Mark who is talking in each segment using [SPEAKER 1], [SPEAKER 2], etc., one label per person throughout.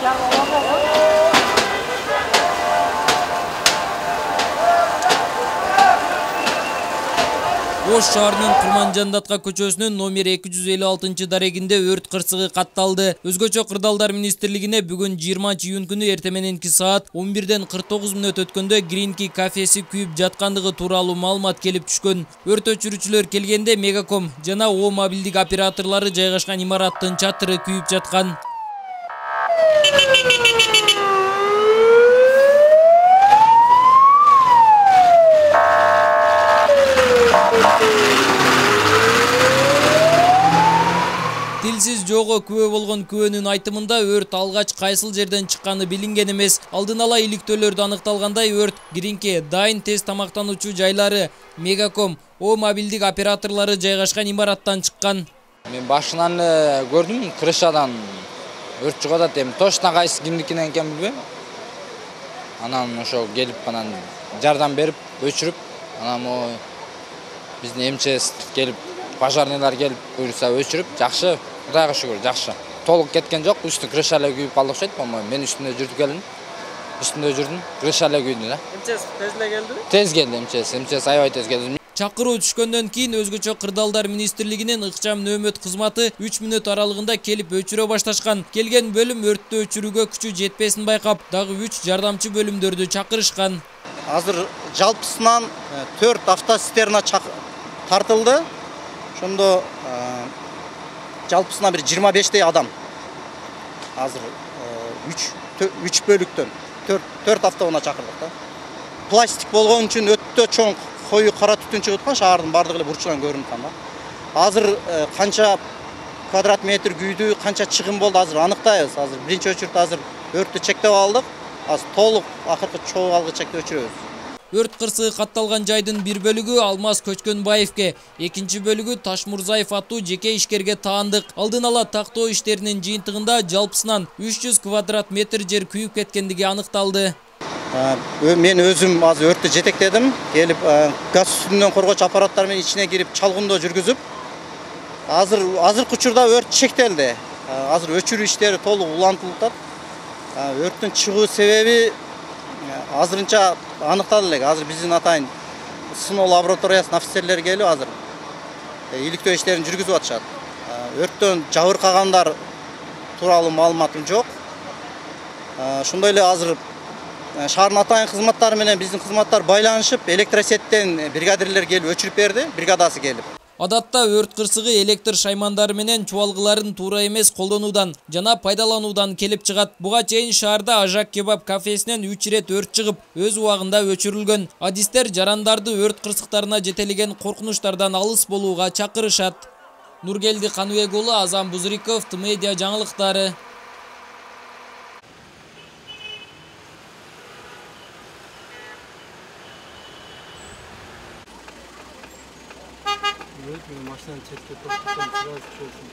[SPEAKER 1] Ош шаарынын Курманжандатка көчөсүнүн номер 256-дарегинде өрт кырсыгы катталды. Өзгөчө Кырдаалдар министрлигине бүгүн 20-июнь күнү эртең мененки саат 11:49 өткөндө Гринки кафеси күйүп жаткандыгы тууралуу маалымат келип түшкөн. Өрт өчүрүүчүлөр келгенде Мегаком жана О мобилдик операторлору жайгашкан имараттын чатыры күйүп жаткан. Тилсиз жого күбө болгон күбөнүн айтымында өрт алгач кайсыл жерден чыкканы билинген эмес. Алдын ала иликтөөлөрдө аныкталгандай өрт Гринке, Дайын тез тамактануучу жайлары, Мегаком, О мобилдик операторлору жайгашкан имараттан чыккан.
[SPEAKER 2] Мен башынан көрдүм, крышадан өрт чыгып атат. Эми точно кайсы кимдикинен экенин билбейм. Анан ошо келип анан жардам берип, өчүрүп, анан биздин МЧС келип, пожарныйлар келип, буюрса өчүрүп, жакшы. Кудайга шүгүр, жакшы. Толук кеткен жок, үстү крыша эле күйүп калды окшойт, по-моему. Мен үстүндө жүрдүм, крыша эле күйдү да.
[SPEAKER 3] МЧС тез эле келдиби?
[SPEAKER 2] Тез келди МЧС аябай тез келди.
[SPEAKER 1] Чакыруу түшкөндөн кийин өзгөчө Кырдаалдар министрлигинин ыкчам нөөмөт кызматы 3 мүнөт аралыгында келип өчүрө башташкан. Келген бөлүм өрттү өчүрүүгө күчү жетпесин байкап, дагы 3 жардамчы бөлүмдөрдү чакырышкан.
[SPEAKER 4] Азыр жалпысынан 4 автоцистерна тартылды. Ошондо жалпысынан бир 25 адам. Азыр 3 бөлүктөн 4 автоуна чакырдык да. Пластик болгон үчүн өтө чоң кою кара түтүн чыгып аткан, шаардын бардыгы эле бурчуган көрүнүп аткан да. Азыр канча квадрат метр күйдү, канча чыгым болду, азыр аныктайбыз. Азыр биринчи өчүртө азыр өрттү чектеп алдык. Азыр толук акыркы чогуу алгы чектеп өчүрөбүз.
[SPEAKER 1] Өрт кырсыгы катталган жайдын бир бөлүгү Алмаз Көчкөнбаевке, экинчи бөлүгү Ташмурзаев аттуу жеке ишкерге таандык. Алдын ала тактоо иштеринин жыйынтыгында жалпысынан 300 квадрат метр жер күйүп кеткендиги аныкталды.
[SPEAKER 4] Мен өзүм азыр өрттү жетектедим, келип газ түтүнүнөн коргоочу аппараттар менен ичине кирип чалгындоо жүргүзүп, азыркы учурда өрт чектелди. Азыр өчүрүү иштери толук улантылып атат. Өрттүн чыгуу себеби азырынча аныкталды элек. Азыр биздин атайын сыноо лабораториясынын офицерлери келип азыр иликтөө иштерин жүргүзүп атышат. Өрттөн жабыркагандар тууралуу маалыматым жок. Ошондой эле азыр шаардын атайын кызматтары менен биздин кызматтар байланышып, электросеттен бригадирлер келип өчүрүп берди, бригадасы келип.
[SPEAKER 1] Адатта өрт кырсыгы электр шаймандары менен чубалгыларын туура эмес колдонуудан жана пайдалануудан келип чыгат. Буга чейин шаарда Ажак кебаб кафесинен 3 ирет өрт чыгып, өз убагында өчүрүлгөн. Адистер жарандарды өрт кырсыктарына жетелеген коркунучтардан алыс болууга чакырышат. Нургелди Каныбек уулу, Азам Бузриков, Т-медиа жаңылыктары.
[SPEAKER 3] Машинаны четке токтоп, сразу чөсүн.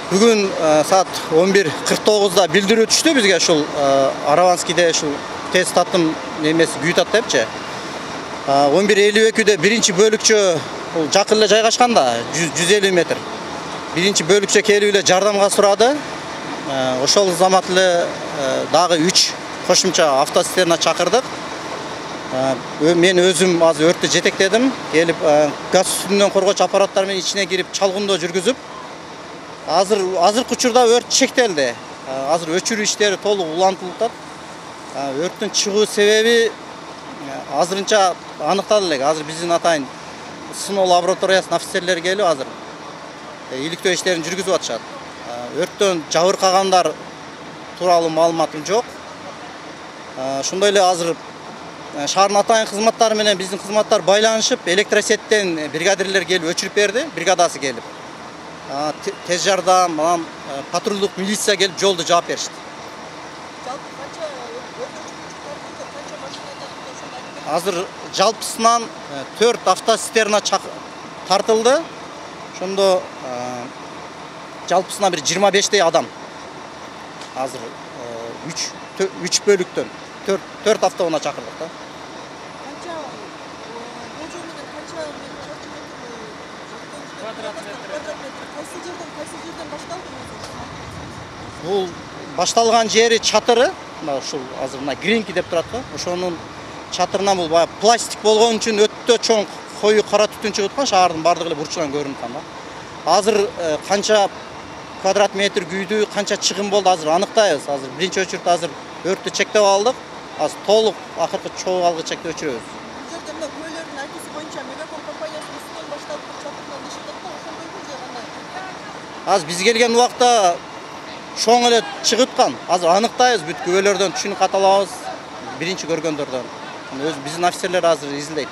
[SPEAKER 4] Бүгін saat 11:49-da bildirүү түштү бизге ушул Араванскийде ушул тез татым немеси күй тат депчи. 11:52-де биринчи бөлүкчө бул жакын эле жайгашкан да 150 метр. Биринчи бөлүкчө келип эле жардамга сурады. Ошол замат эле дагы 3 кошумча автоцистерна чакырдык. Мен өзүм азыр өрттү жетектедим. Келип газ түтүнүнөн коргоочу аппараттар менен ичине кирип чалгындоо жүргүзүп, азыркы учурда өрт чектелди. Азыр өчүрүү иштери толук улантылып атат. Өрттүн чыгуу себеби азырынча аныкталды элек. Азыр биздин атайын сыноо лабораториясынын офицерлери келип азыр иликтөө иштерин жүргүзүп атышат. Өрттөн жабыркагандар тууралуу маалыматым жок. Ошондой эле азыр шаардын атайын кызматтары менен биздин кызматтар байланышып, электросеттен бригадирлер келип өчүрүп берди, бригадасы келип. Тез жардам, анан патрулдук милиция келип жолду жаап беришти. Азыр жалпысынан 4 автоцистерна тартылды. Ошондо жалпысынан бир 25 адам. Азыр 3 бөлүктөн 4 автоуна чакырдык да. Бул башталган жери чатыры, ушул азыр мына гринки деп турат го. Ошонун чатырынан бул баягы пластик болгон үчүн өтө чоң кою кара түтүн чыгып аткан, шаардын бардыгы эле бурчуган көрүнүп аткан да. Азыр канча квадрат метр күйдү, канча чыгым болду азыр аныктайбыз. Азыр биринчи өчүртө азыр өрттү чектеп алдык. Азыр толук акыркы чогуу алгы чектеп өчүрөбүз. Азыр биз келген убакта чоң эле чыгып аткан. Азыр аныктайбыз, бүт күбөлөрдөн түшүнүп ката алабыз. Биринчи көргөндөрдөн. Биздин офицерлер азыр изилдейт.